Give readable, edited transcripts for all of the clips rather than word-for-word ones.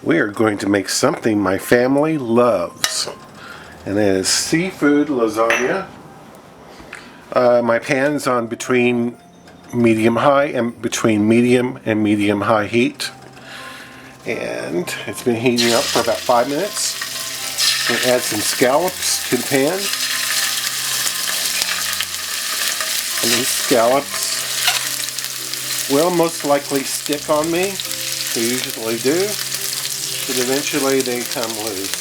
We are going to make something my family loves, and it is seafood lasagna. My pan's on between medium-high and medium-high heat, and it's been heating up for about 5 minutes. I'm going to add some scallops to the pan, and these scallops will most likely stick on me. They usually do, but eventually they come loose.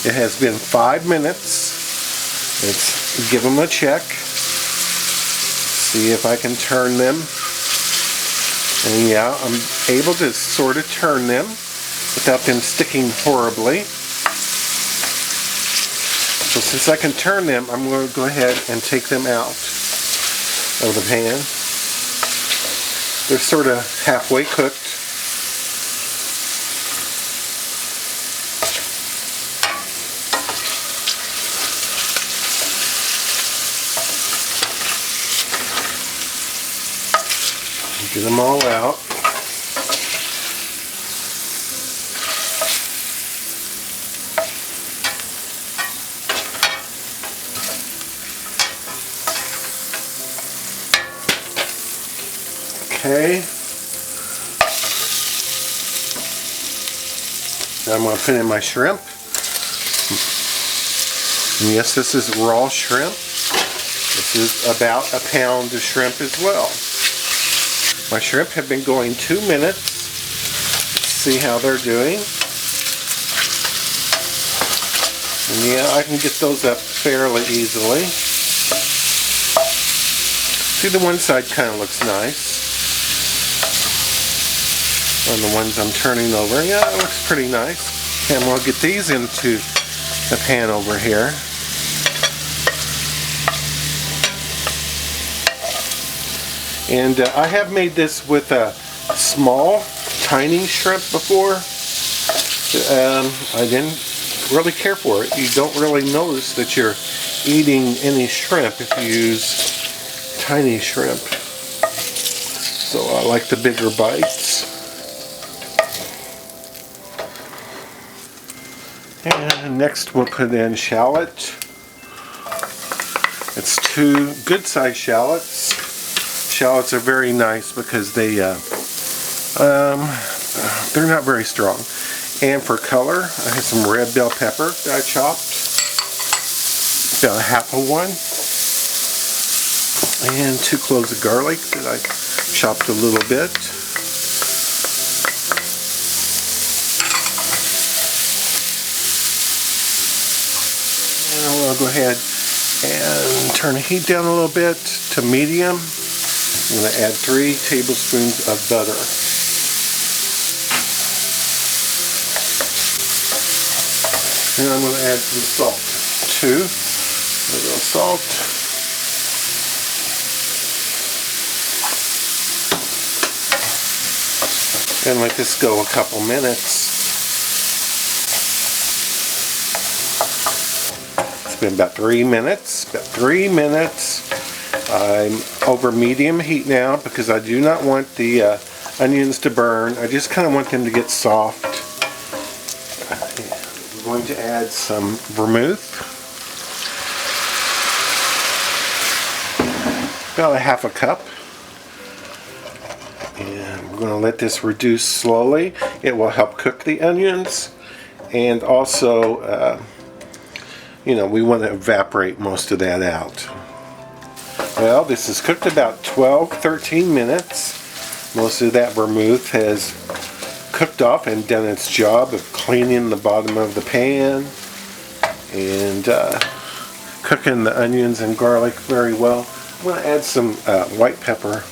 It has been 5 minutes. Let's give them a check. See if I can turn them. And yeah, I'm able to sort of turn them without them sticking horribly. So since I can turn them, I'm going to go ahead and take them out of the pan. They're sort of halfway cooked. Get them all out. Okay. Now I'm going to put in my shrimp. And yes, this is raw shrimp. This is about a pound of shrimp as well. My shrimp have been going 2 minutes. Let's see how they're doing. And yeah, I can get those up fairly easily. See, the one side kind of looks nice. On the ones I'm turning over, yeah, it looks pretty nice. And we'll get these into the pan over here. And I have made this with a small, tiny shrimp before. I didn't really care for it. You don't really notice that you're eating any shrimp if you use tiny shrimp. So I like the bigger bites. And next we'll put in shallot. It's 2 good-sized shallots. Shallots are very nice because they're not very strong. And for color, I have some red bell pepper that I chopped, about half of one, and 2 cloves of garlic that I chopped a little bit. And I'll go ahead and turn the heat down a little bit to medium. I'm going to add 3 tablespoons of butter. And I'm going to add some salt too. A little salt. And let this go a couple minutes. It's been about 3 minutes. About 3 minutes. I'm over medium heat now because I do not want the onions to burn. I just kind of want them to get soft. I'm going to add some vermouth. About a half a cup. And we're going to let this reduce slowly. It will help cook the onions. And also, we want to evaporate most of that out. Well, this is cooked about 12-13 minutes. Most of that vermouth has cooked off and done its job of cleaning the bottom of the pan and cooking the onions and garlic very well. I'm going to add some white pepper,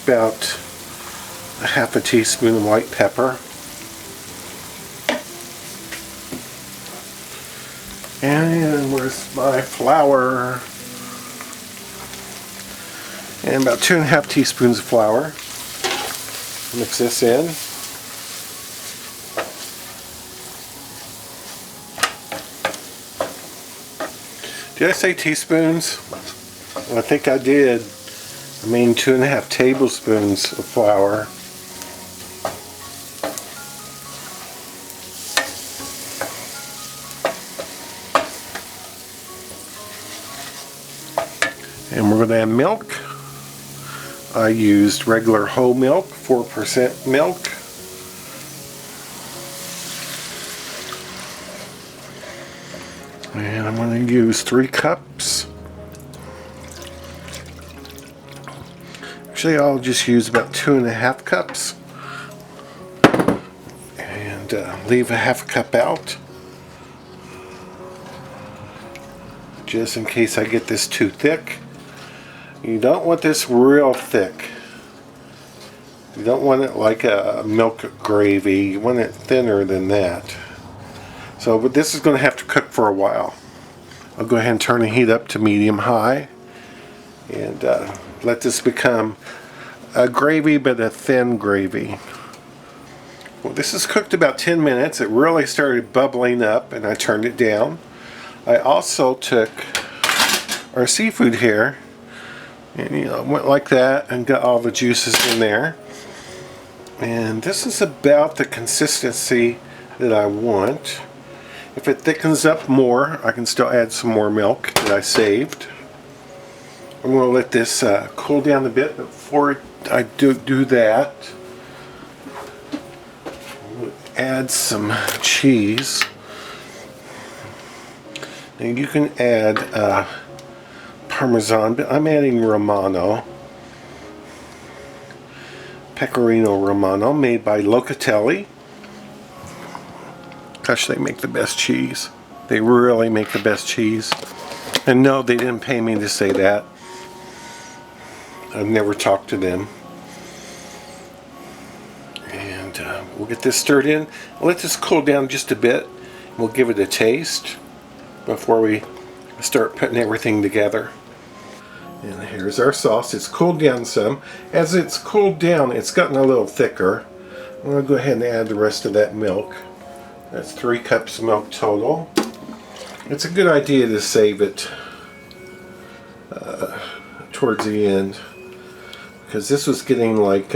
about a half a teaspoon of white pepper. And where's my flour? And about 2½ teaspoons of flour. Mix this in. Did I say teaspoons? I think I did. I mean, 2.5 tablespoons of flour. And we're going to add milk. I used regular whole milk, 4% milk. And I'm going to use 3 cups. Actually, I'll just use about 2.5 cups. And leave a half a cup out. Just in case I get this too thick. You don't want this real thick. You don't want it like a milk gravy. You want it thinner than that. So, but this is going to have to cook for a while. I'll go ahead and turn the heat up to medium-high. And let this become a gravy, but a thin gravy. Well, this is cooked about 10 minutes. It really started bubbling up, and I turned it down. I also took our seafood here, and went like that and got all the juices in there. And this is about the consistency that I want. If it thickens up more, I can still add some more milk that I saved. I'm going to let this cool down a bit. Before I do that, I'm going to add some cheese. And you can add parmesan, but I'm adding romano. Pecorino Romano, made by Locatelli. Gosh, they make the best cheese. They really make the best cheese. And no, they didn't pay me to say that. I've never talked to them. And we'll get this stirred in. Let this cool down just a bit. We'll give it a taste before we start putting everything together. And here's our sauce. It's cooled down some. As it's cooled down, it's gotten a little thicker. I'm going to go ahead and add the rest of that milk. That's 3 cups of milk total. It's a good idea to save it towards the end, because this was getting like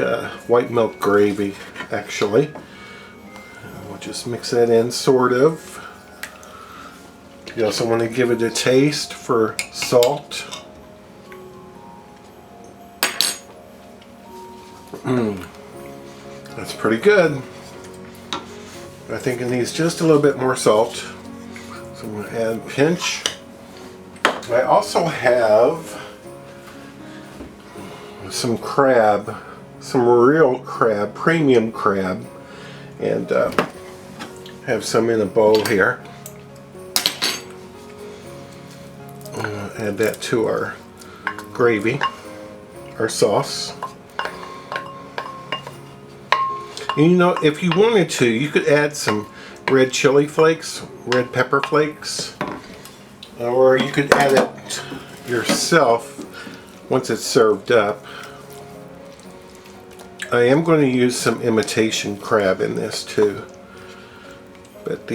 white milk gravy, actually. And we'll just mix that in, sort of. You also want to give it a taste for salt. That's pretty good. I think it needs just a little bit more salt. So I'm going to add a pinch. I also have some crab, some real crab, premium crab, and have some in a bowl here. Add that to our gravy, our sauce. And if you wanted to, you could add some red chili flakes, red pepper flakes, or you could add it yourself once it's served up. I am going to use some imitation crab in this too, but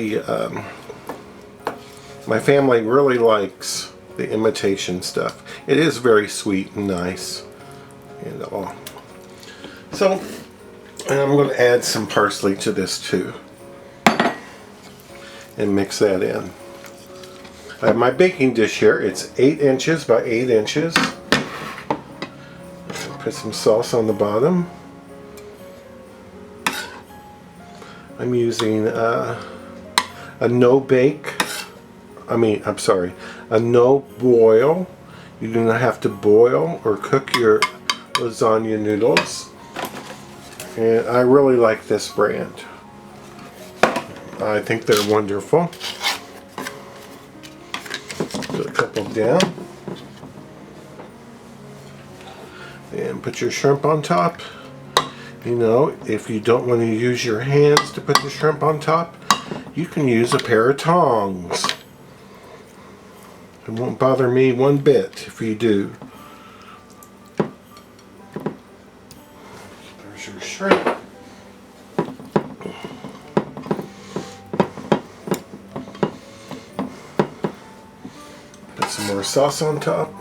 my family really likes the imitation stuff. It is very sweet and nice and all. So, and I'm going to add some parsley to this too and mix that in. I have my baking dish here. It's 8 inches by 8 inches. Put some sauce on the bottom. I'm using a no boil. You do not have to boil or cook your lasagna noodles. And I really like this brand. I think they're wonderful. Put a couple down. And put your shrimp on top. If you don't want to use your hands to put the shrimp on top, you can use a pair of tongs. It won't bother me one bit if you do. There's your shrimp. Put some more sauce on top.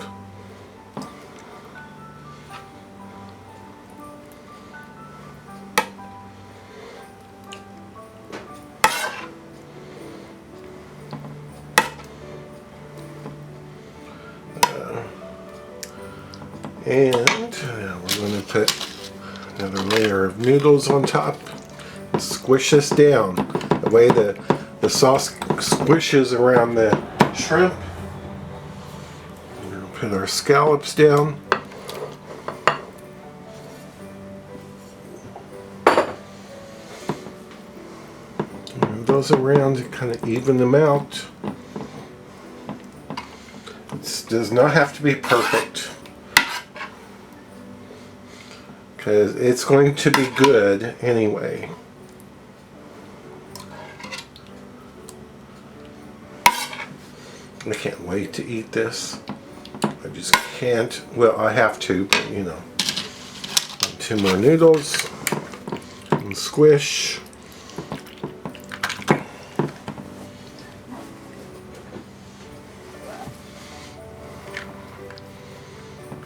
And we're going to put another layer of noodles on top. Squish this down the way the sauce squishes around the shrimp. We're going to put our scallops down. Move those around to kind of even them out. It does not have to be perfect, because it's going to be good anyway. I can't wait to eat this. I just can't. Well, I have to, but you know. 2 more noodles. And squish.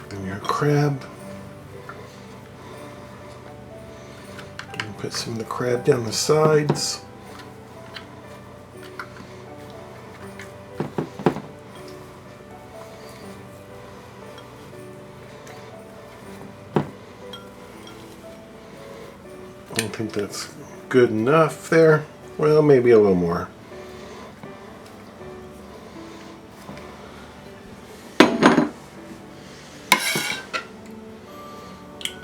And your crab. And put some of the crab down the sides. I think that's good enough there. Well, maybe a little more. A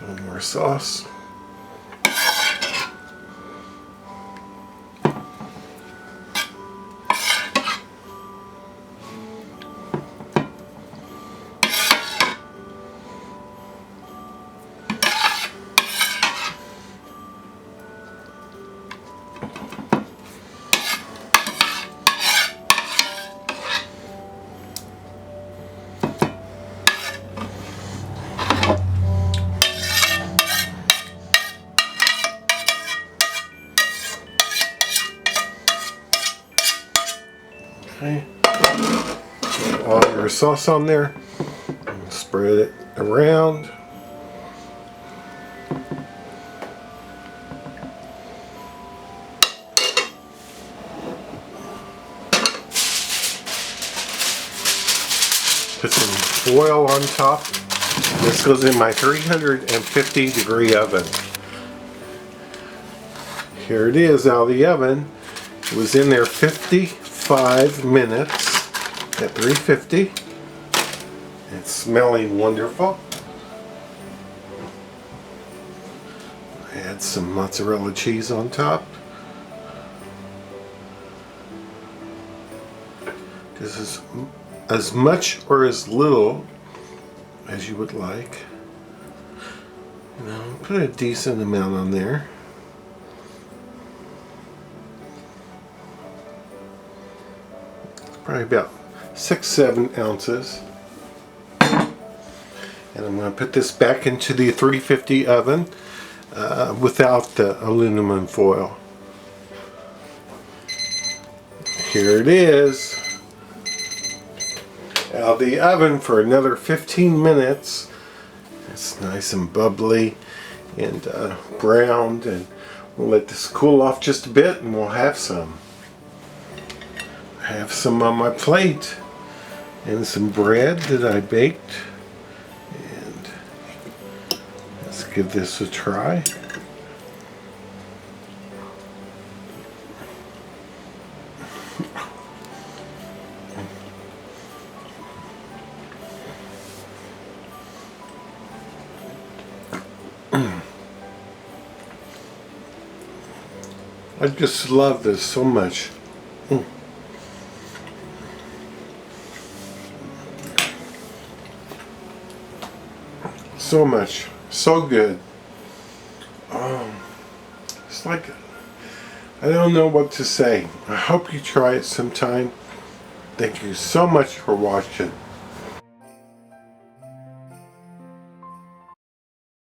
little more sauce. Okay, put all your sauce on there, and spread it around. Put some foil on top. This goes in my 350-degree oven. Here it is out of the oven. It was in there 55 minutes at 350. It's smelling wonderful. Add some mozzarella cheese on top. This is as much or as little as you would like. You know, put a decent amount on there. Probably about 6-7 ounces. And I'm going to put this back into the 350 oven without the aluminum foil. Here it is. Out of the oven for another 15 minutes. It's nice and bubbly and browned, and we'll let this cool off just a bit and we'll have some. I have some on my plate and some bread that I baked, and let's give this a try. I just love this so much. So much. So good. It's like, I don't know what to say. I hope you try it sometime. Thank you so much for watching.